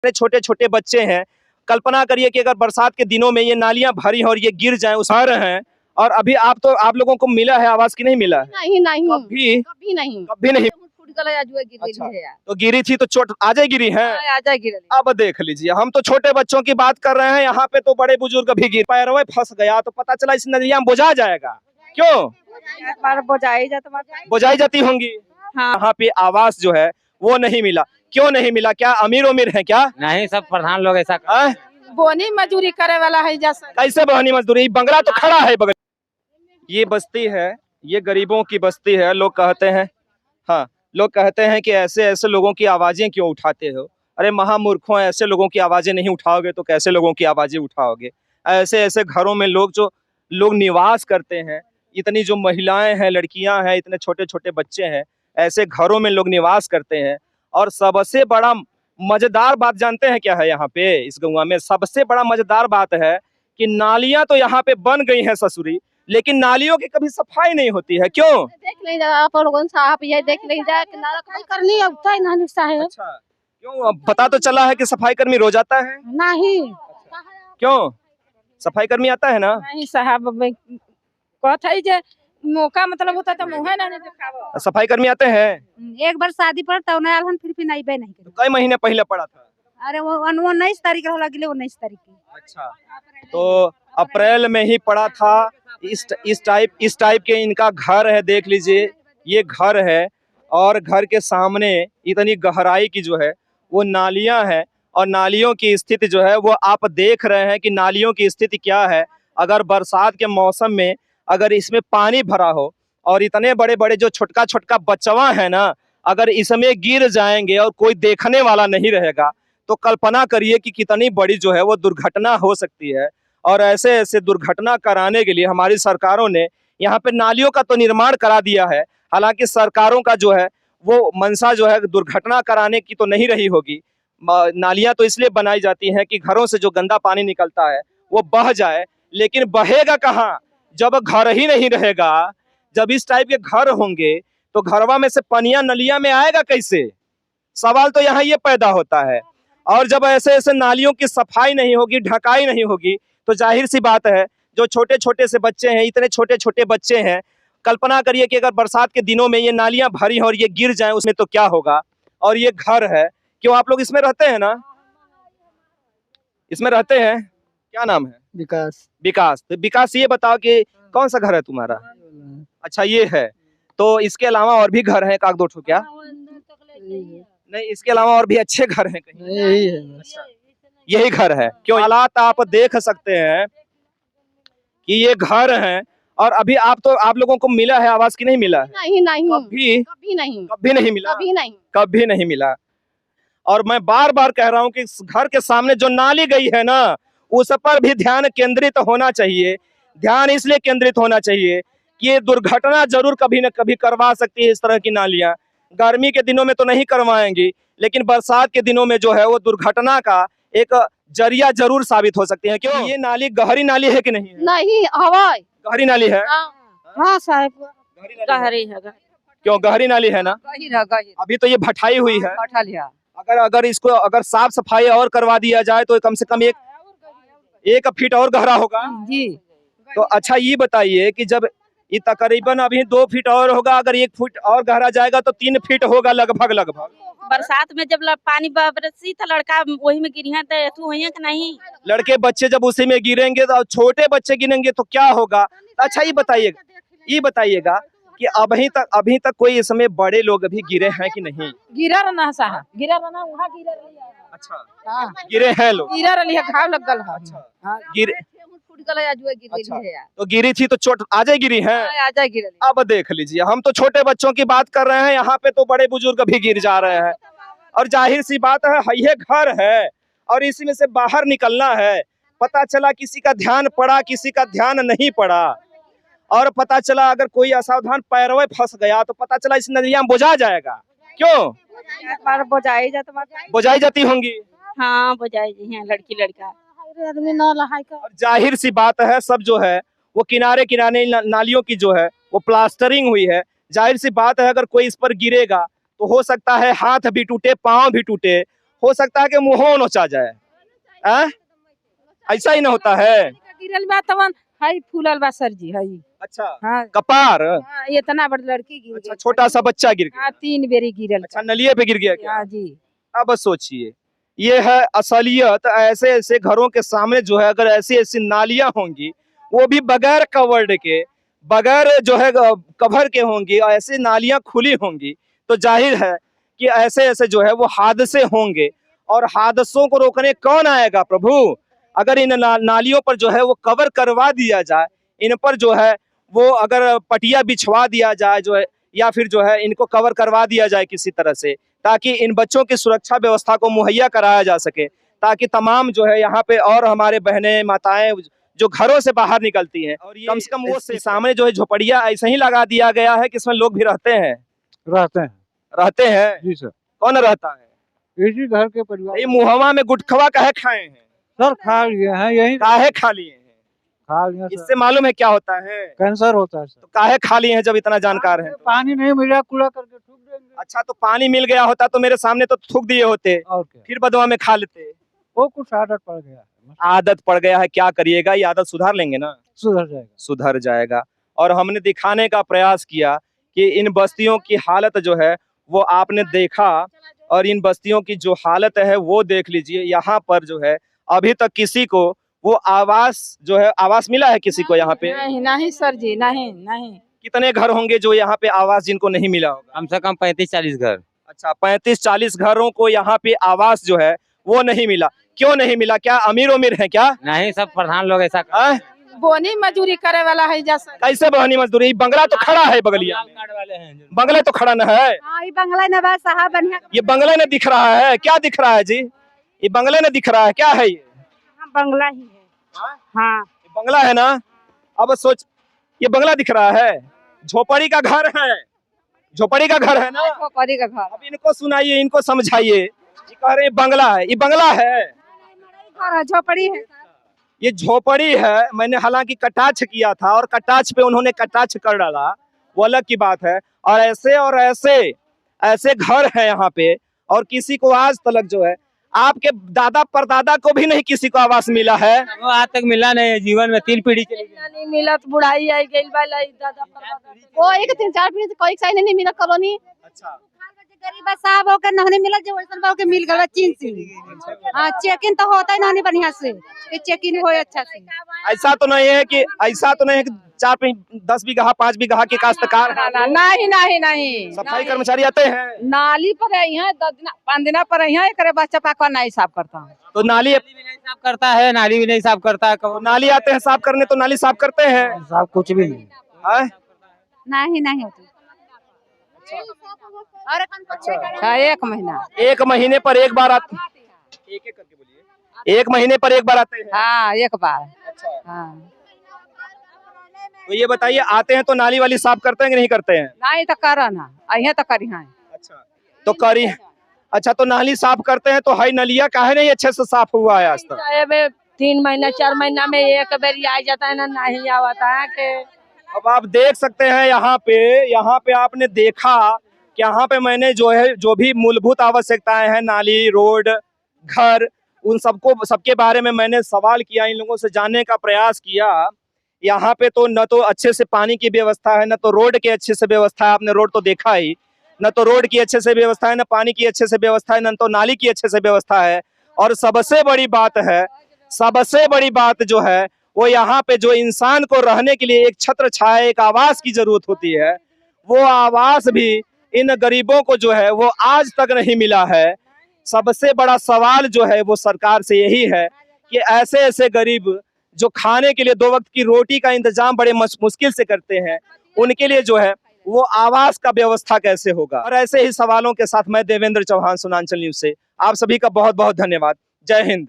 छोटे छोटे बच्चे हैं। कल्पना करिए कि अगर बरसात के दिनों में ये नालियां भरी हैं और ये गिर जाएं, उस रहे हैं। और अभी आप लोगों को मिला है आवाज की नहीं मिला है? नहीं नहीं कभी नहीं कभी नहीं। अच्छा, तो गिरी थी तो चोट आ जाए गिरी है। अब देख लीजिए, हम तो छोटे बच्चों की बात कर रहे हैं, यहाँ पे तो बड़े बुजुर्ग भी गिर पैरों फंस गया तो पता चला इस नदिया में बुझा जाएगा। क्यों बुझाई जाती होंगी? हाँ। यहाँ पे आवास जो है वो नहीं मिला। क्यों नहीं मिला? क्या अमीर उमीर है क्या? नहीं, सब प्रधान लोग ऐसा बोनी मजदूरी करे वाला है जैसे। कैसे बहनी मजदूरी? बंगला तो खड़ा है बगल। ये बस्ती है, ये गरीबों की बस्ती है। लोग कहते हैं, हाँ, लोग कहते हैं कि ऐसे ऐसे लोगों की आवाजें क्यों उठाते हो? अरे महामूर्खों, ऐसे लोगों की आवाजें नहीं उठाओगे तो कैसे लोगों की आवाजें उठाओगे? ऐसे ऐसे घरों में लोग निवास करते हैं, इतनी जो महिलाएं हैं, लड़कियां हैं, इतने छोटे छोटे बच्चे हैं, ऐसे घरों में लोग निवास करते हैं। और सबसे बड़ा मजेदार बात जानते हैं क्या है? यहाँ पे इस गौवा में सबसे बड़ा मजेदार बात है कि नालियां तो यहाँ पे बन गई हैं ससुरी, लेकिन नालियों की कभी सफाई नहीं होती है। क्यों? देख लीजिए आप लोगों साहब, ये देख लीजिए कि सफाई करनी है उतना ही नहीं साहब। अच्छा, क्यों? अब पता तो चला है कि सफाई कर्मी रोज आता है। नहीं क्यों? सफाई कर्मी आता है ना? नहीं साहब, कहत है जे मौका मतलब होता तो मुँह ना दिखावो। सफाई कर्मी आते हैं। एक बार शादी पर तो ना आलन, फिर नहीं बे नहीं करे। कई महीने पहले पड़ा था। अरे वो 19 तारीख होला गिले, 19 तारीख की। अच्छा, तो अप्रैल में ही पड़ा था। इस टाइप के इनका घर है, देख लीजिए, ये घर है और घर के सामने इतनी गहराई की जो है वो नालियां हैं। और नालियों की स्थिति जो है वो आप देख रहे हैं कि नालियों की स्थिति क्या है। अगर बरसात के मौसम में अगर इसमें पानी भरा हो और इतने बड़े बड़े जो छोटका छोटका बच्चवा है ना, अगर इसमें गिर जाएंगे और कोई देखने वाला नहीं रहेगा तो कल्पना करिए कि कितनी बड़ी जो है वो दुर्घटना हो सकती है। और ऐसे ऐसे दुर्घटना कराने के लिए हमारी सरकारों ने यहाँ पे नालियों का तो निर्माण करा दिया है। हालांकि सरकारों का जो है वो मंशा जो है दुर्घटना कराने की तो नहीं रही होगी। नालियां तो इसलिए बनाई जाती हैं कि घरों से जो गंदा पानी निकलता है वो बह जाए, लेकिन बहेगा कहाँ जब घर ही नहीं रहेगा। जब इस टाइप के घर होंगे तो घरवा में से पनिया नलिया में आएगा कैसे? सवाल तो यहाँ ये पैदा होता है। और जब ऐसे ऐसे नालियों की सफाई नहीं होगी, ढकाई नहीं होगी, तो जाहिर सी बात है जो छोटे छोटे से बच्चे हैं, इतने छोटे छोटे बच्चे हैं, कल्पना करिए कि अगर बरसात के दिनों में ये नालियां भरी हैं और ये गिर जाएं उसमें तो क्या होगा। और ये घर है, क्यों आप लोग इसमें रहते हैं ना? इसमें रहते हैं। क्या नाम है? विकास। विकास। तो विकास, ये बताओ कि कौन सा घर है तुम्हारा? अच्छा, ये है। तो इसके अलावा और भी घर है एक आध दो ठो क्या? नहीं, इसके अलावा और भी अच्छे घर हैं कहीं? यही है। अच्छा, यही घर है। क्यों? हालात आप देख सकते हैं कि ये घर हैं। और अभी आप लोगों को मिला है आवाज की नहीं मिला है? नहीं कभी नहीं मिला। कभी नहीं मिला। और मैं बार बार कह रहा हूँ कि घर के सामने जो नाली गई है ना, उस पर भी ध्यान केंद्रित होना चाहिए। ध्यान इसलिए केंद्रित होना चाहिए कि ये दुर्घटना जरूर कभी न कभी करवा सकती है इस तरह की नालियां। गर्मी के दिनों में तो नहीं करवाएंगी, लेकिन बरसात के दिनों में जो है वो दुर्घटना का एक जरिया जरूर साबित हो सकती है। क्यों? ये नाली गहरी नाली है कि नहीं है? नहीं हवा गहरी नाली है। हाँ साहब, गहरी है। क्यों गहरी नाली है ना? अभी तो ये भटाई हुई है। अगर इसको अगर साफ सफाई और करवा दिया जाए तो कम से कम एक फीट और गहरा होगा जी। तो अच्छा, ये बताइए कि जब ये तकरीबन अभी 2 फीट और होगा, अगर 1 फीट और गहरा जाएगा तो 3 फीट होगा लगभग। बरसात में जब पानी बरसी तो लड़का वही में गिरी है तो वही है कि नहीं? लड़के बच्चे जब उसी में गिरेंगे तो छोटे बच्चे गिरेंगे तो क्या होगा? अच्छा, ये बताइएगा कि अभी तक कोई इसमें बड़े लोग अभी गिरे हैं कि नहीं? गिरा रहना साहब, गिरा रहना, वहाँ गिरा रही। अच्छा, हाँ, गिरे हैं लोग। गिरा रही है, घाव लग गल है। अच्छा, गिरे। अच्छा, तो गिरी थी तो चोट आ जाए गिरी है। अब देख लीजिए, हम तो छोटे बच्चों की बात कर रहे हैं, यहाँ पे तो बड़े बुजुर्ग भी गिर जा रहे हैं। और जाहिर सी बात है, ये घर है और इसी में से बाहर निकलना है। पता चला किसी का ध्यान पड़ा, किसी का ध्यान नहीं पड़ा, और पता चला अगर कोई असावधान पैरवे फंस गया तो पता चला इस नदिया में बुझा जाएगा। क्यों? बुझाई जाती होंगी। हाँ, बुझाई हैं लड़की लड़का। और जाहिर सी बात है, सब जो है वो किनारे किनारे नालियों की जो है वो प्लास्टरिंग हुई है। जाहिर सी बात है, अगर कोई इस पर गिरेगा तो हो सकता है हाथ भी टूटे, पांव भी टूटे, हो सकता है कि मुंहों नोचा जाए। ऐसा ही ना होता है। गिरल बा तवन हई फूलल बा सर जी हई। अच्छा, हाँ कपार। हाँ, इतना बड़ लड़की गिर अच्छा, गई। छोटा सा बच्चा गिर गया। हाँ 3 बेरी गिरल। अच्छा, नलिये पे गिर गया क्या? हाँ जी। अब सोचिए, ये है असलियत। ऐसे ऐसे घरों के सामने जो है अगर ऐसी ऐसी नालियां होंगी, वो भी बगैर कवर्ड के, बगैर जो है कवर के होंगी, और ऐसी नालियां खुली होंगी, तो जाहिर है कि ऐसे ऐसे जो है वो हादसे होंगे। और हादसों को रोकने कौन आएगा प्रभु? अगर इन नालियों पर जो है वो कवर करवा दिया जाए, इन पर जो है वो अगर पटिया बिछवा दिया जाए जो है, या फिर जो है इनको कवर करवा दिया जाए किसी तरह से, ताकि इन बच्चों की सुरक्षा व्यवस्था को मुहैया कराया जा सके, ताकि तमाम जो है यहाँ पे और हमारे बहनें माताएं जो घरों से बाहर निकलती हैं, और कम से कम वो सामने जो है झोपड़िया ऐसे ही लगा दिया गया है कि इसमें लोग भी रहते हैं। रहते हैं जी सर, कौन रहता है? इसी घर के परिवार ये मुहवा में गुटखवा काहे खाए हैं? सर खा लिए हैं, यही काहे खा लिए हैं? खा लिए सर। इससे मालूम है क्या होता है? कैंसर होता है सर। तो काहे खा लिए हैं जब इतना जानकार है? पानी नहीं मिला, कूड़ा करके थूक देंगे। अच्छा, तो पानी मिल गया होता तो मेरे सामने तो थूक दिए होते, और क्या, फिर बदवा में खा लेते। वो कुछ आदत पड़ गया है, आदत पड़ गया है, क्या करिएगा, ये आदत सुधार लेंगे ना? सुधर जाएगा। सुधर जाएगा। और हमने दिखाने का प्रयास किया कि इन बस्तियों की हालत जो है वो आपने देखा, और इन बस्तियों की जो हालत है वो देख लीजिए। यहाँ पर जो है अभी तक किसी को वो आवास जो है, आवास मिला है किसी को यहाँ पे? नहीं नहीं सर जी, नहीं नहीं। कितने घर होंगे जो यहाँ पे आवास जिनको नहीं मिला होगा? कम से कम 35-40 घर। अच्छा, 35-40 घरों को यहाँ पे आवास जो है वो नहीं मिला। क्यों नहीं मिला? क्या अमीर उमीर है क्या? नहीं, सब प्रधान लोग ऐसा बोनी मजूरी करे वाला है जैसा। कैसे बहनी मजदूरी? बंगला तो खड़ा है बगलिया में। कार्ड वाले हैं। बंगला तो खड़ा न है। हाँ ये बंगला नवाज साहब बढ़िया। ये बंगले ने दिख रहा है, क्या दिख रहा है जी? ये बंगले ने दिख रहा है, क्या है ये? बंगला ही है। हाँ ये बंगला है ना? अब सोच, ये बंगला दिख रहा है, झोपड़ी का घर है, झोपड़ी का घर है ना? झोपड़ी का घर। अब इनको सुनाइए, इनको समझाइए। ये कह रहे हैं बंगला है, ये बंगला है, घर है, झोपड़ी है। ये झोपड़ी है। मैंने हालांकि कटाक्ष किया था, और कटाक्ष पे उन्होंने कटाक्ष कर डाला, वो अलग की बात है। और ऐसे ऐसे घर है यहाँ पे, और किसी को आज तक जो है, आपके दादा परदादा को भी नहीं किसी को आवास मिला है। वो आज तक मिला नहीं है, जीवन में 3 पीढ़ी चली गई। नहीं मिला तो बुढ़ाई आई गई वाला दादा परदादा। वो एक 3-4 पीढ़ी से कोई सही नहीं मिला कॉलोनी। अच्छा, गरीब साहब होकर नहीं मिला, जो वैसन बा के मिल गया चीन से। हाँ चेकिंग तो होता है नहीं बढ़िया से, कि चेकिंग हो अच्छा से। ऐसा तो नहीं है कि 4 10 बीघा 5 बीघा के काश्तकार हैं। नहीं नहीं नहीं। सफाई कर्मचारी आते हैं, नाली पर आई है 10 दिन 5 दिन पर आई है, एक बच्चा पाका नहीं साफ करता। तो नाली भी नहीं साफ करता है, नाली भी नहीं साफ करता है। नाली आते हैं साफ करने, तो नाली साफ करते हैं। साहब कुछ भी नहीं। हैं? नहीं होती। और हाँ 1 महीना। 1 महीने पर एक बार आते, एक करके बोलिए। 1 महीने पर एक बार आते हैं। हाँ 1 बार। अच्छा, हाँ तो ये बताइए, आते हैं तो नाली वाली साफ करते हैं कि नहीं करते हैं? नहीं तो करा ना, अहिया तो करी है। अच्छा, तो करी। अच्छा, तो नाली साफ करते हैं, तो हाई नलिया काहे नहीं अच्छे से साफ हुआ है आज तक? 3 महीना 4 महीना में एक बार आ जाता है ना, नहीं आता है कि। अब आप देख सकते हैं यहाँ पे आपने देखा कि यहाँ पे मैंने जो है, जो भी मूलभूत आवश्यकताएं हैं, नाली, रोड, घर, उन सबके बारे में मैंने सवाल किया, इन लोगों से जानने का प्रयास किया। यहाँ पे तो न तो अच्छे से पानी की व्यवस्था है, न तो रोड की अच्छे से व्यवस्था है। आपने रोड तो देखा ही, न तो रोड की अच्छे से व्यवस्था है, न पानी की अच्छे से व्यवस्था है, न तो नाली की अच्छे से व्यवस्था है। और सबसे बड़ी बात जो है वो यहाँ पे जो इंसान को रहने के लिए एक छत्र छाया, एक आवास की जरूरत होती है, वो आवास भी इन गरीबों को जो है वो आज तक नहीं मिला है। सबसे बड़ा सवाल जो है वो सरकार से यही है कि ऐसे ऐसे गरीब जो खाने के लिए 2 वक्त की रोटी का इंतजाम बड़े मुश्किल से करते हैं, उनके लिए जो है वो आवास का व्यवस्था कैसे होगा। और ऐसे ही सवालों के साथ मैं देवेंद्र चौहान, सुनांचल न्यूज से आप सभी का बहुत बहुत धन्यवाद। जय हिंद।